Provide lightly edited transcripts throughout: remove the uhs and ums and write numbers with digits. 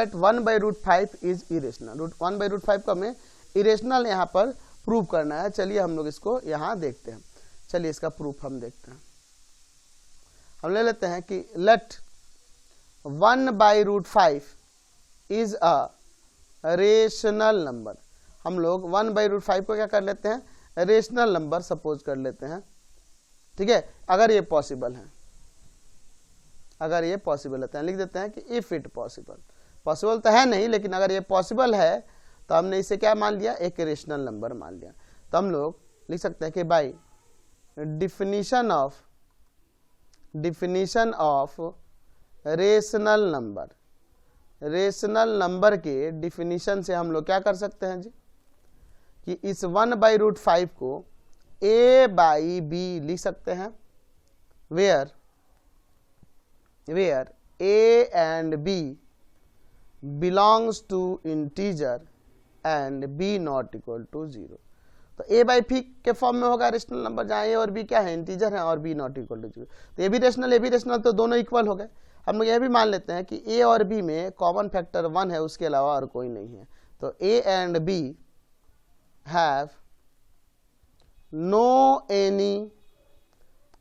That 1/√5 is irrational. 1/√5 को हमें irrational यहाँ पर प्रूव करना है। चलिए हम लोग इसको यहाँ देखते हैं। चलिए इसका प्रूफ हम देखते हैं। हम ले लेते हैं कि let 1/√5 is a rational number. हम लोग 1/√5 को क्या कर लेते हैं, रेशनल नंबर सपोज कर लेते हैं, ठीक है। अगर ये पॉसिबल है, अगर ये पॉसिबल है तो लिख देते हैं कि इफ इट पॉसिबल। पॉसिबल तो है नहीं, लेकिन अगर ये पॉसिबल है तो हमने इसे क्या मान लिया, एक रेशनल नंबर मान लिया। तो हम लोग लिख सकते हैं कि by definition of rational number, rational number के डिफिनीशन से हम लोग क्या कर सकते हैं जी, कि इस 1/√5 को a/b लिख सकते हैं, where a and b belongs to integer and b not equal to 0। तो a/b के फॉर्म में होगा रेशनल नंबर, जहाँ a और b क्या है, इंटीजर है, और b नॉट इक्वल टू 0। तो a भी रेशनल तो दोनों इक्वल हो गए। हम लोग यह भी मान लेते हैं कि a और b में कॉमन फैक्टर 1 है, उसके अलावा और कोई नहीं है। तो a and b have no any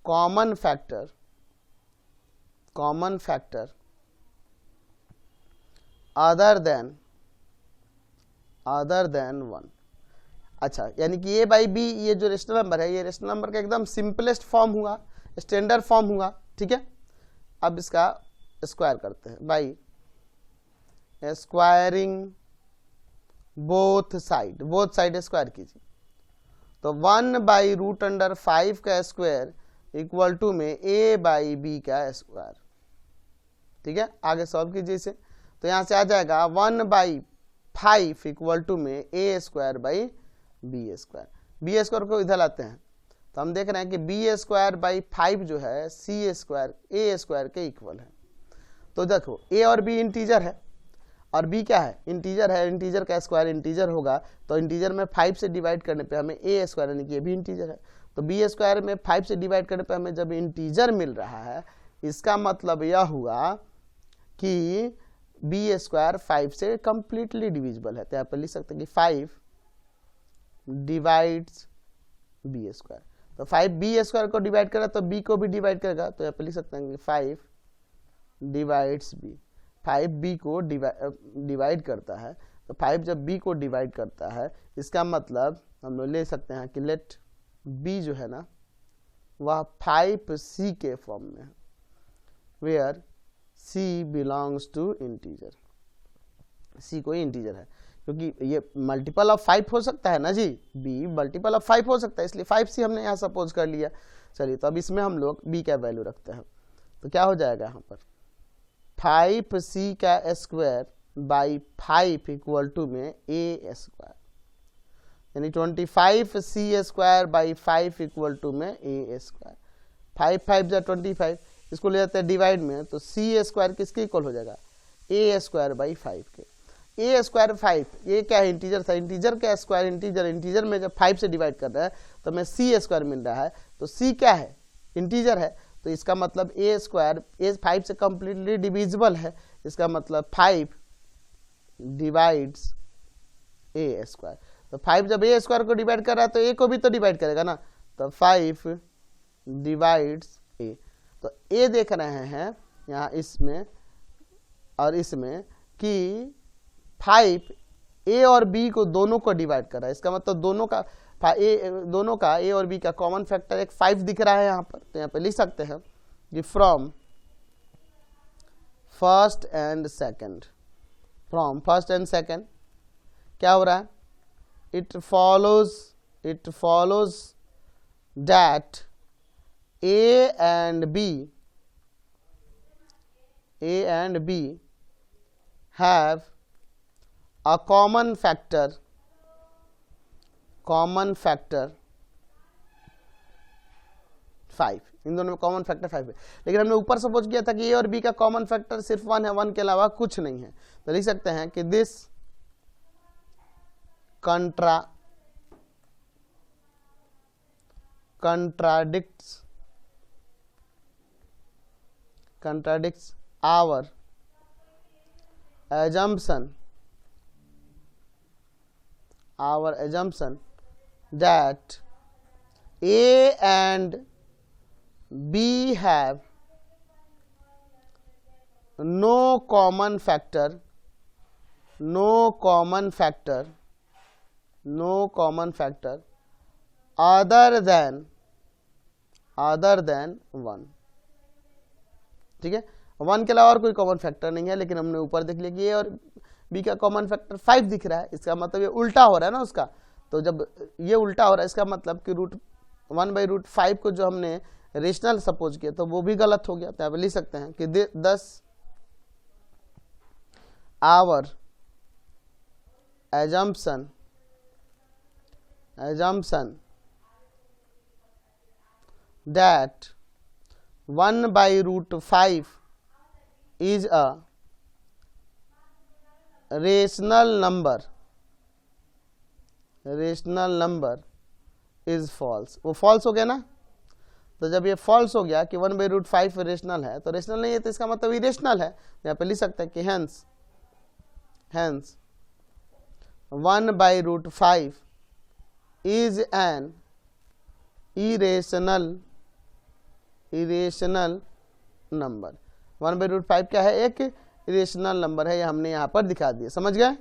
common factor other than 1। अच्छा, यानी कि a/b ये जो रेशनल नंबर है, ये रेशनल नंबर का एकदम सिंपलेस्ट फॉर्म हुआ, स्टैंडर्ड फॉर्म हुआ, ठीक है। अब इसका स्क्वायर करते हैं by squaring both side square कीजिए। तो 1/√5 का स्क्वायर इक्वल टू में a/b का स्क्वायर, ठीक है। आगे सॉल्व कीजिए इसे, तो यहां से आ जाएगा 1/5 इक्वल टू में a²/b² को इधर लाते हैं तो हम देख रहे हैं कि b²/5 जो है a² के इक्वल है। तो देखो a और b इंटीजर है और b क्या है, इंटीजर है। इंटीजर का स्क्वायर इंटीजर होगा, तो इंटीजर में 5 से डिवाइड करने पे हमें a² यानी कि ये भी इंटीजर है, तो b² में 5 से डिवाइड करने पे हमें जब इंटीजर मिल रहा है, इसका मतलब यह हुआ कि b² 5 से कंप्लीटली डिविजिबल है। तो यहाँ पर लिख सकते हैं कि 5 डिवाइड्स b²। तो 5 b² को डिवाइड करेगा तो b को भी डिवाइड करेगा, तो यहाँ पर लिख सकते हैं कि 5 डिवाइड्स b। 5 b को डिवाइड करता है, तो 5 जब b को डिवाइड करता है, इसका मतलब हम लोग ले सकते हैं कि लेट b जो है ना वह 5c के फॉर्म में है, where c belongs to integer. c कोई इंटीजर है, क्योंकि ये मल्टीपल ऑफ 5 हो सकता है ना जी, b मल्टीपल ऑफ 5 हो सकता है, इसलिए 5c हमने यहाँ सपोज कर लिया। चलिए, तो अब इसमें हम लोग b का वैल्यू रखते हैं, तो क्या हो जाएगा यहाँ पर 5c का स्क्वायर बाई 5 इक्वल टू में a², यानी 25c² बाई 5 इक्वल टू में a²। 5 5 जा 25, इसको ले जाते हैं डिवाइड में, तो c² किसके इक्वल हो जाएगा, a² बाई 5 के। a² 5 ये क्या है, इंटीजर था, इंटीजर का स्क्वायर इंटीजर में जब 5 से डिवाइड कर रहा है तो हमें c² मिल रहा है, तो c क्या है, इंटीजर है, तो इसका मतलब a² 5 से कंप्लीटली डिविजिबल है, इसका मतलब 5 डिवाइड्स a²। तो 5 जब a² को डिवाइड कर रहा है तो a को भी तो डिवाइड करेगा ना, तो 5 डिवाइड्स a। तो a देख रहे हैं यहाँ इसमें और इसमें कि 5 a और b को दोनों को डिवाइड कर रहा है, इसका मतलब दोनों का a और b का कॉमन फैक्टर एक 5 दिख रहा है यहाँ पर। तो यहाँ पर लिख सकते हैं कि फ्रॉम फर्स्ट एंड सेकंड क्या हो रहा है, it follows that a and b have a common factor 5। इन दोनों में कॉमन फैक्टर 5 है, लेकिन हमने ऊपर सपोज किया था कि a और b का कॉमन फैक्टर सिर्फ 1 है, 1 के अलावा कुछ नहीं है। तो लिख सकते हैं कि this contradicts our assumption that A and B have no common factor other than 1। ठीक है, 1 के अलावा और कोई कॉमन फैक्टर नहीं है, लेकिन हमने ऊपर देख लिया कि ए और बी का कॉमन फैक्टर 5 दिख रहा है, इसका मतलब ये उल्टा हो रहा है ना उसका। तो जब ये उल्टा हो रहा है इसका मतलब कि √1/√5 को जो हमने रेशनल सपोज किया तो वो भी गलत हो गया। तो यहाँ पे लिख सकते हैं कि thus our assumption that 1/√5 is a rational number is false। वो false हो गया ना। तो जब ये false हो गया कि 1/√5 रेशनल है, तो रेशनल नहीं है तो इसका मतलब इरेशनल है। यहाँ पे लिख सकते हैं कि hence 1/√5 is an irrational number. 1/√5 क्या है? एक इरेशनल नंबर है, ये हमने यहाँ पर दिखा दिया। समझ गए?